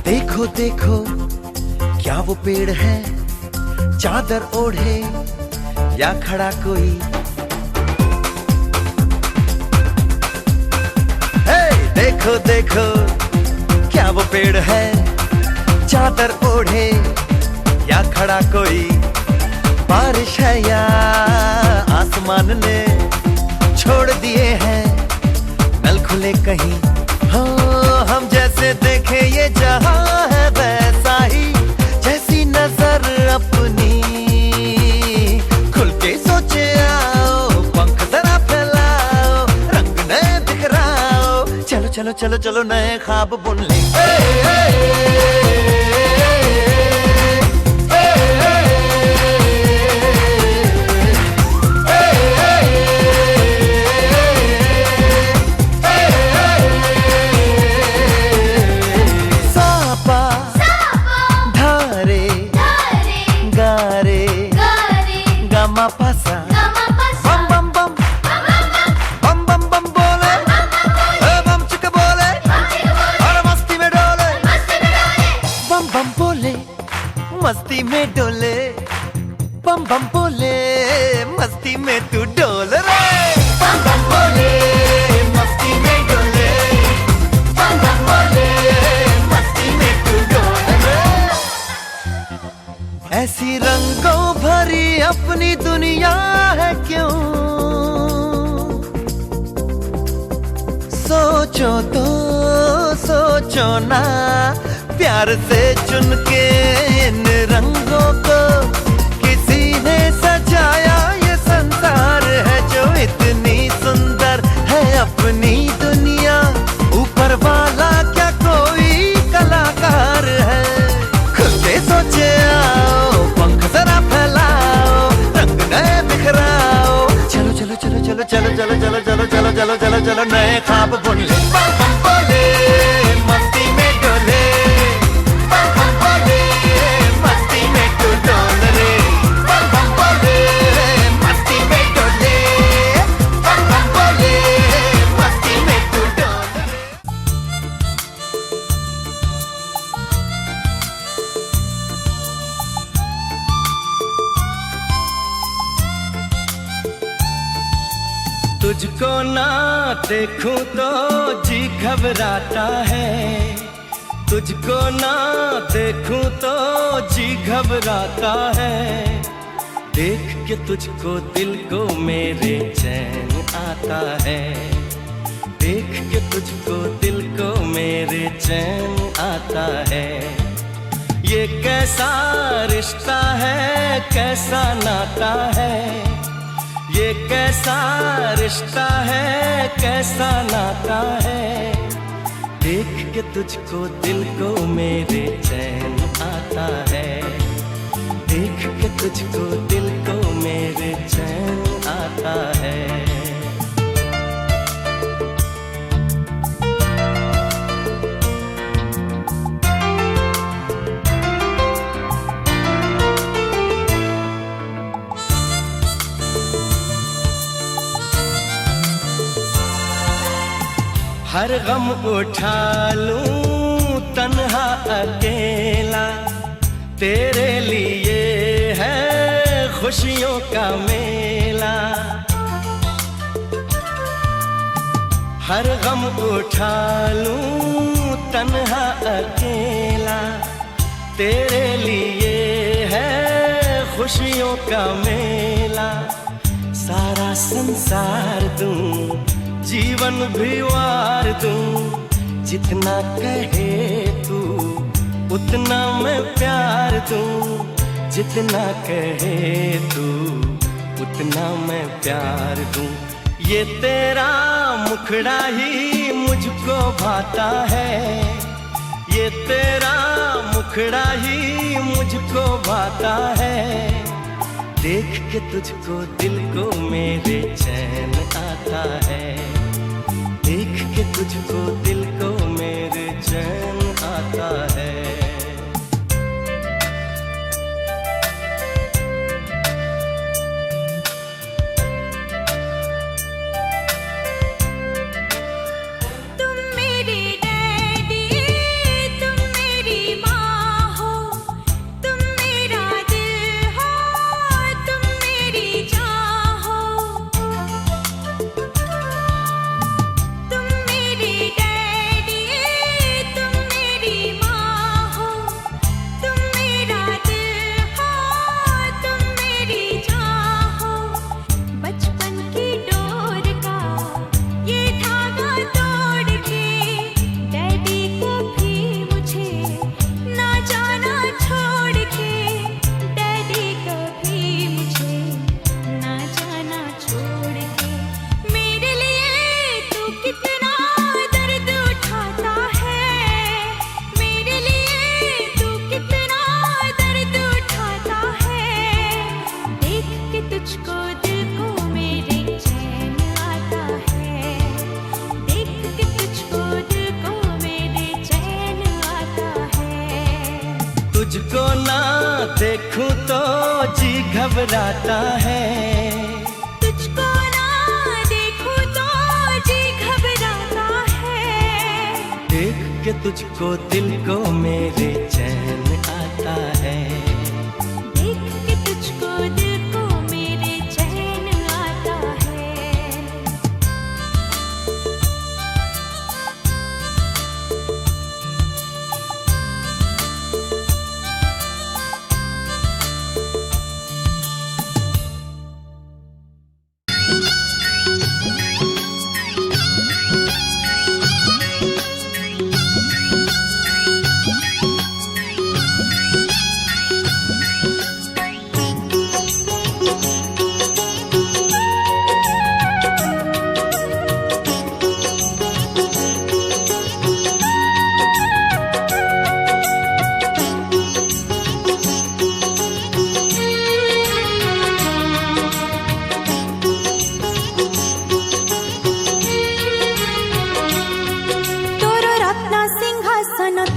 देखो देखो क्या वो पेड़ है, चादर ओढ़े या खड़ा कोई। हे देखो देखो क्या वो पेड़ है, चादर ओढ़े या खड़ा कोई। बारिश है या आसमान ने छोड़ दिए हैं नल खुले कहीं। हाँ हम जैसे देखे ये जहां है वैसा ही, जैसी नजर अपनी खुल के सोचे आओ। पंख जरा फैलाओ, रंग नए बिखराओ, चलो चलो चलो चलो नए ख्वाब बुन ले। पासा बम बम बम बम बम बम बोले, बम चिक बोले और मस्ती में डोले। बम बम बोले मस्ती में डोले, बम बम बोले मस्ती में तू डोल रे। बम बम बोले मस्ती में डोले, बम बम बोले मस्ती में तू डोल रे। ऐसी रंगों भरी अपनी दुनिया है क्यों, सोचो तो सोचो ना, प्यार से चुन के इन रंगों को किसी ने सजाया। ये संसार है जो इतनी सुंदर है अपनी दुनिया, ऊपर वाला क्या कोई कलाकार है। खुद के सोचे आओ, पंख जरा फैलाओ, रंग नए बिखराओ, चलो चलो चलो चलो चलो चलो चलो चलो चलो चलो चलो चलो नए ख्वाब बुन ले। बम बम बोले मस्ती में डोले, बम बम बोले मस्ती में तू डोल रे। बम बम बोले मस्ती में डोले, बम बम बोले मस्ती में तू डोल रे। तुझको ना देखूं तो जी घबराता है, तुझको ना देखूं तो जी घबराता है। देख के तुझको दिल को मेरे चैन आता है, देख के तुझको दिल को मेरे चैन आता है। ये कैसा रिश्ता है, कैसा नाता है, ये कैसा रिश्ता है, कैसा नाता है। देख के तुझको दिल को मेरे चैन आता है, देख के तुझको दिल को मेरे चैन आता है। हर गम उठा लूं तन्हा अकेला, तेरे लिए है खुशियों का मेला। हर गम उठा लूं तन्हा अकेला, तेरे लिए है खुशियों का मेला। सारा संसार दूं, जीवन भी वार दूं, जितना कहे तू उतना मैं प्यार दूं। जितना कहे तू उतना मैं प्यार दूं। ये तेरा मुखड़ा ही मुझको भाता है, ये तेरा मुखड़ा ही मुझको भाता है। देख के तुझको दिल को मेरे चैन आता है, देख के तुझको दिल को मेरे चैन आता है। तुम मेरी डैडी, तुम मेरी तुझको ना देखूं तो जी घबराता है, तुझको ना देखूं तो जी घबराता है। देख के तुझको दिल को मेरे चैन आता है, देख के तुझको दिल को मेरे चैन आता है।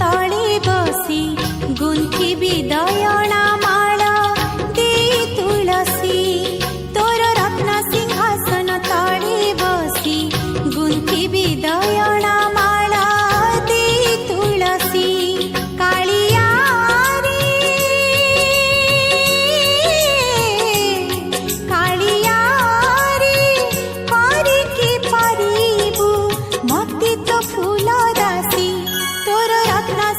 तळे बसी गुंथी बिदयणा माळ दे तुळसी, तोर रत्न सिंहासन तळे बसी गुंथी बिदयणा माळ दे तुळसी। काळिया रे काळिया रे परिकी परिबु मती तो फूल दासी, तोर रत्न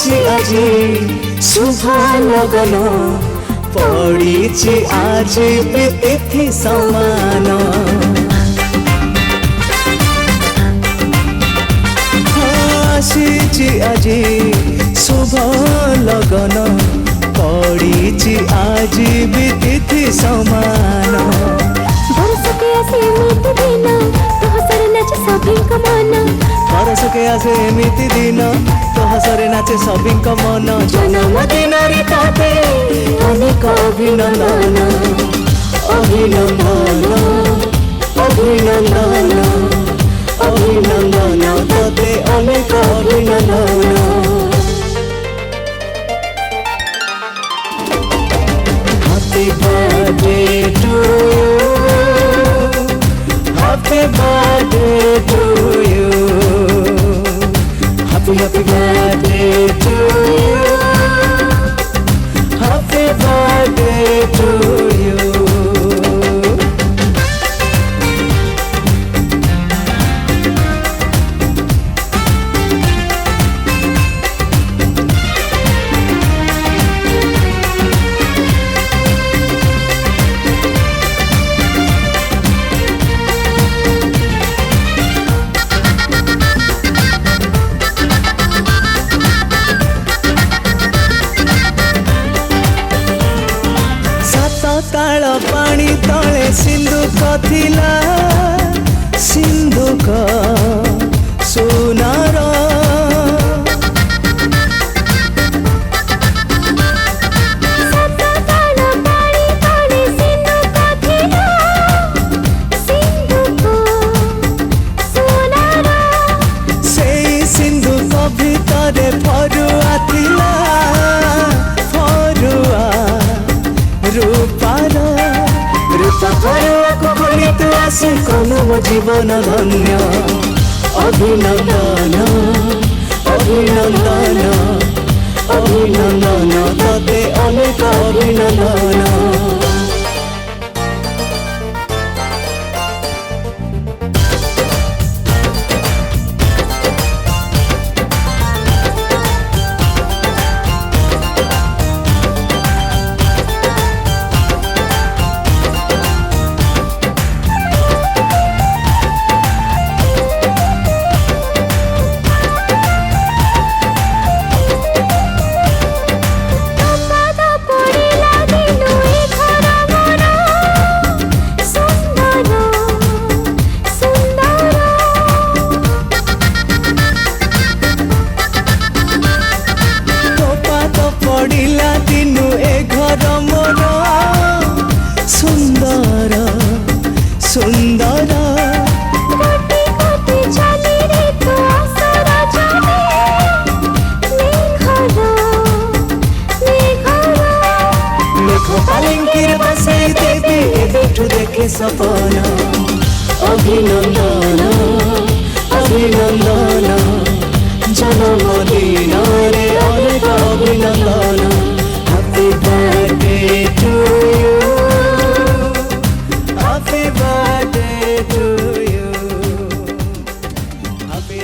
ଆସିଛି ଆଜି ଶୁଭ ଲଗନ ପଡ଼ିଛି ଆଜି ବି ତିଥି ସମାନ ଆସିଛି ଆଜି ଶୁଭ ଲଗନ ପଡ଼ିଛି ଆଜି ବି ତିଥି ସମାନ बरसके आसे एमिति दिन तो हसरे नाचे सभिंक मन बरसके आसे एमिति दिन तो हसरे नाचे सभिंक मन जन्मदिन रे ताते अनेक अभिनंदन अभिनंदन अभिनंदन अभिनंदन ताते अनेक अभिनंदन Happy birthday to you. Happy birthday to you. Happy birthday to you. Happy birthday to you. ताଳ ପାଣି ତଳେ ସିନ୍ଧୁକ ଥିଲା ସିନ୍ଧୁକ ସୁନାର ସେଇ ସିନ୍ଧୁକ ଭିତରେ ଫରୁଆ ଥିଲା ଫରୁଆ रूपार रूपा फरुआको खोली तू आसे कनु मो जीवन धन्य अभिनंदन अभिनंदन अभिनंदन तते अनेक अभिनंदन पड़िला दिनु ए घर मोर सुंदर सुंदर कोटि कोटि चली रे तो आसरा जाने लेख पालंकिर बसे देवी एठु देखे सपन अभिनंदन अभिनंदन जन्मदिन रे अनेक अभिनंदन happy birthday to you happy birthday to you happy